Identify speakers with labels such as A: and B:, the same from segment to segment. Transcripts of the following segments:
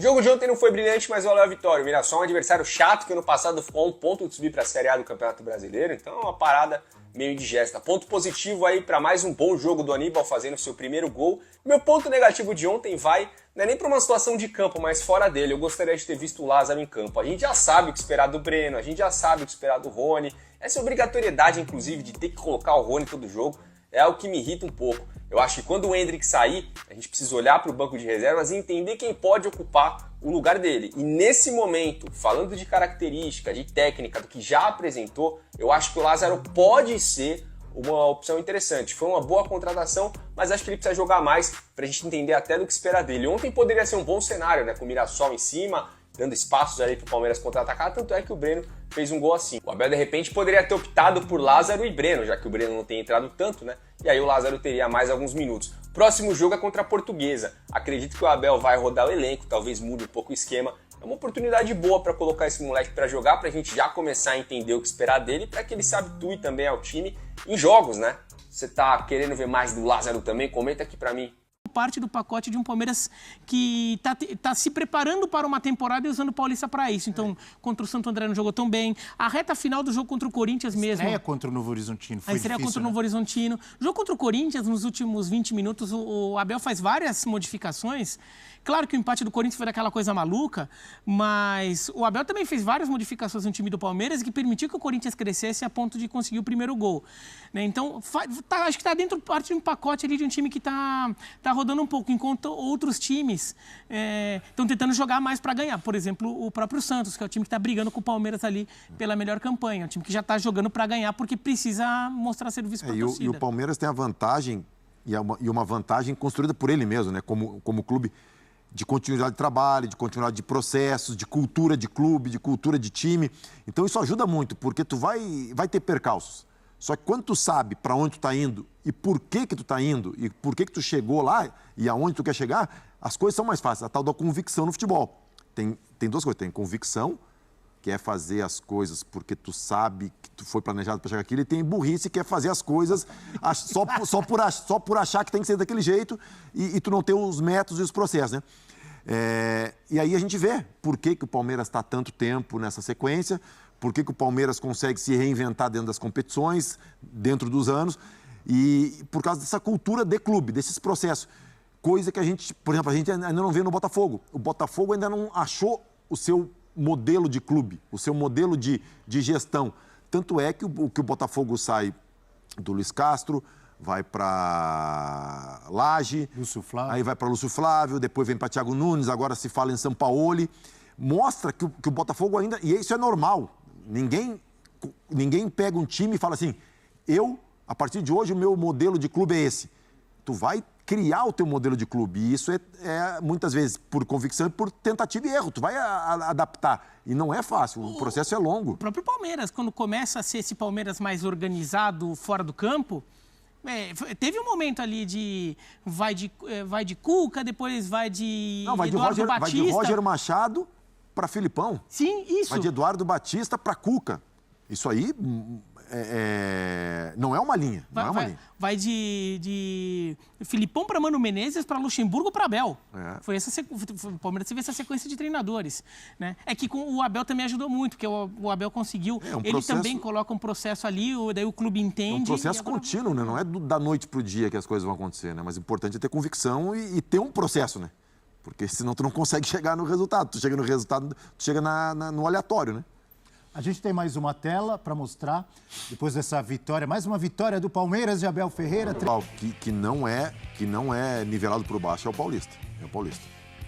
A: O jogo de ontem não foi brilhante, mas valeu a vitória. O Mirassol é um adversário chato que ano passado ficou a 1 ponto de subir para a Série A do Campeonato Brasileiro, então é uma parada meio indigesta. Ponto positivo aí para mais um bom jogo do Aníbal fazendo seu primeiro gol. Meu ponto negativo de ontem não é nem para uma situação de campo, mas fora dele. Eu gostaria de ter visto o Lázaro em campo. A gente já sabe o que esperar do Breno, a gente já sabe o que esperar do Rony. Essa obrigatoriedade, inclusive, de ter que colocar o Rony todo jogo é algo que me irrita um pouco. Eu acho que quando o Endrick sair, a gente precisa olhar para o banco de reservas e entender quem pode ocupar o lugar dele. E nesse momento, falando de característica, de técnica, do que já apresentou, eu acho que o Lázaro pode ser uma opção interessante. Foi uma boa contratação, mas acho que ele precisa jogar mais para a gente entender até do que esperar dele. Ontem poderia ser um bom cenário, né? Com o Mirassol em cima, dando espaços ali para o Palmeiras contra-atacar, tanto é que o Breno fez um gol assim. O Abel, de repente, poderia ter optado por Lázaro e Breno, já que o Breno não tem entrado tanto, né? E aí o Lázaro teria mais alguns minutos. Próximo jogo é contra a Portuguesa. Acredito que o Abel vai rodar o elenco, talvez mude um pouco o esquema. É uma oportunidade boa para colocar esse moleque para jogar, para a gente já começar a entender o que esperar dele, para que ele se habitue também ao time em jogos, né? Você tá querendo ver mais do Lázaro também? Comenta aqui para mim.
B: Parte do pacote de um Palmeiras que tá se preparando para uma temporada e usando o Paulista para isso. Então, contra o Santo André não jogou tão bem. A reta final do jogo contra o Corinthians mesmo.
C: A estreia contra o Novo Horizontino foi difícil,
B: contra o Novo Horizontino. O jogo contra o Corinthians, nos últimos 20 minutos, o Abel faz várias modificações. Claro que o empate do Corinthians foi daquela coisa maluca, mas o Abel também fez várias modificações no time do Palmeiras que permitiu que o Corinthians crescesse a ponto de conseguir o primeiro gol. Né? Então, acho que está dentro parte de um pacote ali de um time que está rodando um pouco, enquanto outros times estão tentando jogar mais para ganhar. Por exemplo, o próprio Santos, que é o time que está brigando com o Palmeiras ali pela melhor campanha. Um time que já está jogando para ganhar porque precisa mostrar serviço para a torcida.
D: E o Palmeiras tem a vantagem, e uma vantagem construída por ele mesmo, né? Como clube, de continuidade de trabalho, de continuidade de processos, de cultura de clube, de cultura de time. Então isso ajuda muito, porque tu vai ter percalços. Só que quando tu sabe para onde tu está indo e por que tu está indo e por que tu chegou lá e aonde tu quer chegar, as coisas são mais fáceis. A tal da convicção no futebol. Tem duas coisas. Tem convicção, que é fazer as coisas porque tu sabe que tu foi planejado para chegar aquilo, e tem burrice, que é fazer as coisas só por achar que tem que ser daquele jeito e tu não ter os métodos e os processos, né? E aí a gente vê por que o Palmeiras está tanto tempo nessa sequência, por que o Palmeiras consegue se reinventar dentro das competições, dentro dos anos, e por causa dessa cultura de clube, desses processos. Coisa que a gente, por exemplo, a gente ainda não vê no Botafogo. O Botafogo ainda não achou o seu modelo de clube, o seu modelo de gestão. Tanto é que o Botafogo sai do Luiz Castro, vai para Laje, aí vai para Lúcio Flávio, depois vem para Thiago Nunes, agora se fala em Sampaoli. Mostra que o Botafogo ainda... E isso é normal. Ninguém pega um time e fala assim, a partir de hoje, o meu modelo de clube é esse. Tu vai criar o teu modelo de clube. E isso é muitas vezes por convicção e por tentativa e erro. Tu vai adaptar. E não é fácil, o processo é longo.
B: O próprio Palmeiras, quando começa a ser esse Palmeiras mais organizado fora do campo, teve um momento ali de vai de Cuca, depois vai de Eduardo Batista.
D: Vai de Roger Machado para Filipão.
B: Sim, isso.
D: Vai de Eduardo Batista para Cuca. Isso aí não é uma linha.
B: Vai de Filipão para Mano Menezes, para Luxemburgo, para Abel. Foi o Palmeiras teve essa sequência de treinadores. Né? É que com o Abel também ajudou muito, porque o Abel conseguiu... Ele também coloca um processo ali, daí o clube entende...
D: É um processo contínuo, né? Não é da noite para o dia que as coisas vão acontecer, né? Mas o importante é ter convicção e ter um processo, né? Porque senão tu não consegue chegar no resultado. Tu chega no resultado, tu chega no aleatório, né?
C: A gente tem mais uma tela para mostrar, depois dessa vitória, mais uma vitória do Palmeiras de Abel Ferreira.
D: Que não é nivelado por baixo, é o Paulista.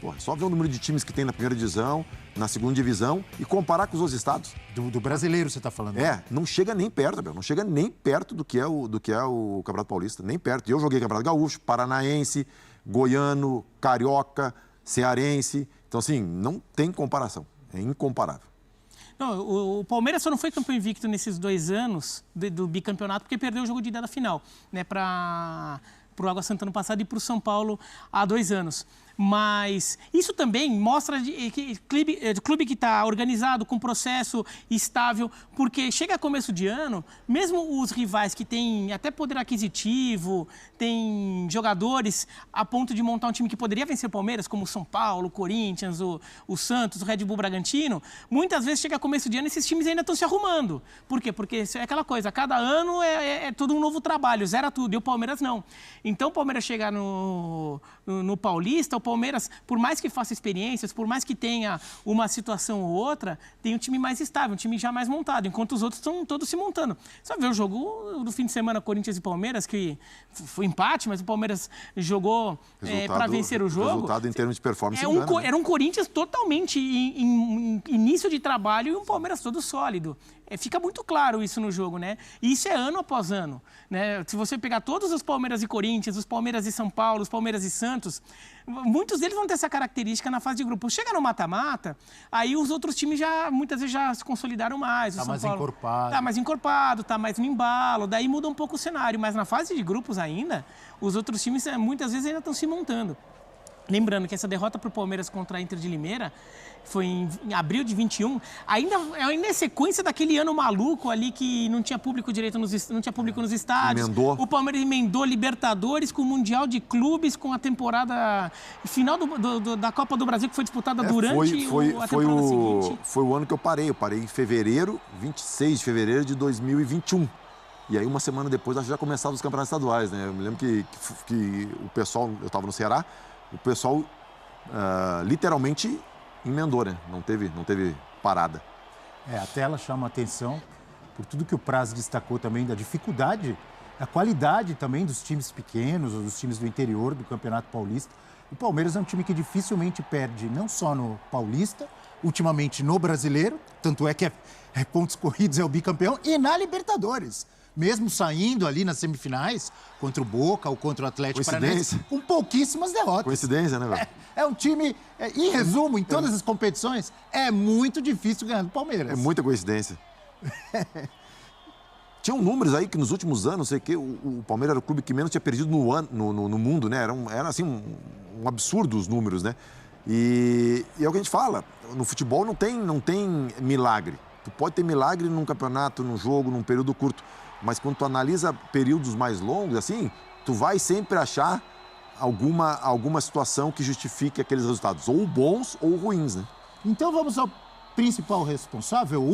D: Porra, só ver o número de times que tem na primeira divisão, na segunda divisão e comparar com os outros estados.
C: Do brasileiro você está falando?
D: Não chega nem perto, Abel. Não chega nem perto do que é o Campeonato Paulista. Nem perto. Eu joguei Campeonato Gaúcho, Paranaense, Goiano, Carioca, Cearense. Então, assim, não tem comparação. É incomparável.
B: Não, o Palmeiras só não foi campeão invicto nesses 2 anos do bicampeonato porque perdeu o jogo de ida da final, né, para o Água Santa no passado e para o São Paulo há 2 anos. Mas isso também mostra que clube que está organizado, com processo estável, porque chega a começo de ano, mesmo os rivais que têm até poder aquisitivo, têm jogadores a ponto de montar um time que poderia vencer o Palmeiras, como o São Paulo, o Corinthians, o Santos, o Red Bull Bragantino, muitas vezes chega a começo de ano e esses times ainda estão se arrumando. Por quê? Porque é aquela coisa, cada ano é todo um novo trabalho, zera tudo, e o Palmeiras não. Então o Palmeiras chega no Paulista, o Palmeiras, por mais que faça experiências, por mais que tenha uma situação ou outra, tem um time mais estável, um time já mais montado, enquanto os outros estão todos se montando. Você viu o jogo do fim de semana, Corinthians e Palmeiras, que foi empate, mas o Palmeiras jogou para vencer o jogo.
D: Resultado em termos de performance
B: era um Corinthians totalmente em início de trabalho e um Palmeiras todo sólido. Fica muito claro isso no jogo, né? E isso é ano após ano, né? Se você pegar todos os Palmeiras e Corinthians, os Palmeiras e São Paulo, os Palmeiras e Santos, muitos deles vão ter essa característica na fase de grupo. Chega no mata-mata, aí os outros times muitas vezes já se consolidaram mais.
C: Tá mais encorpado.
B: Tá mais encorpado, tá mais no embalo, daí muda um pouco o cenário. Mas na fase de grupos ainda, os outros times muitas vezes ainda estão se montando. Lembrando que essa derrota para o Palmeiras contra a Inter de Limeira foi em abril de 21, ainda é sequência daquele ano maluco ali que não tinha público direito, não tinha público nos estádios.
D: Emendou.
B: O Palmeiras emendou Libertadores com o Mundial de Clubes, com a temporada final da Copa do Brasil, que foi disputada durante a temporada seguinte.
D: Foi o ano que eu parei em fevereiro, 26 de fevereiro de 2021. E aí, uma semana depois, acho que já começavam os campeonatos estaduais, né? Eu me lembro que o pessoal, eu estava no Ceará, o pessoal literalmente emendou, né? Não teve parada.
C: A tela chama a atenção por tudo que o Praz destacou também da dificuldade, a qualidade também dos times pequenos, ou dos times do interior do Campeonato Paulista. O Palmeiras é um time que dificilmente perde, não só no Paulista, ultimamente no Brasileiro, tanto é que é pontos corridos, é o bicampeão, e na Libertadores. Mesmo saindo ali nas semifinais, contra o Boca ou contra o Atlético Paranaense, com pouquíssimas derrotas.
D: Coincidência, né, velho?
C: É um time, em resumo, em todas as competições, é muito difícil ganhar do Palmeiras.
D: É muita coincidência. Tinham números aí que nos últimos anos, não sei o quê, o Palmeiras era o clube que menos tinha perdido no mundo, né? Era assim, um absurdo os números, né? E é o que a gente fala, no futebol não tem milagre. Tu pode ter milagre num campeonato, num jogo, num período curto, mas quando tu analisa períodos mais longos, assim, tu vai sempre achar alguma situação que justifique aqueles resultados, ou bons ou ruins, né?
C: Então vamos ao principal responsável,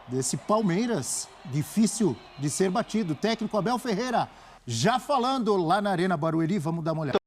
C: desse Palmeiras difícil de ser batido, o técnico Abel Ferreira. Já falando lá na Arena Barueri, vamos dar uma olhada.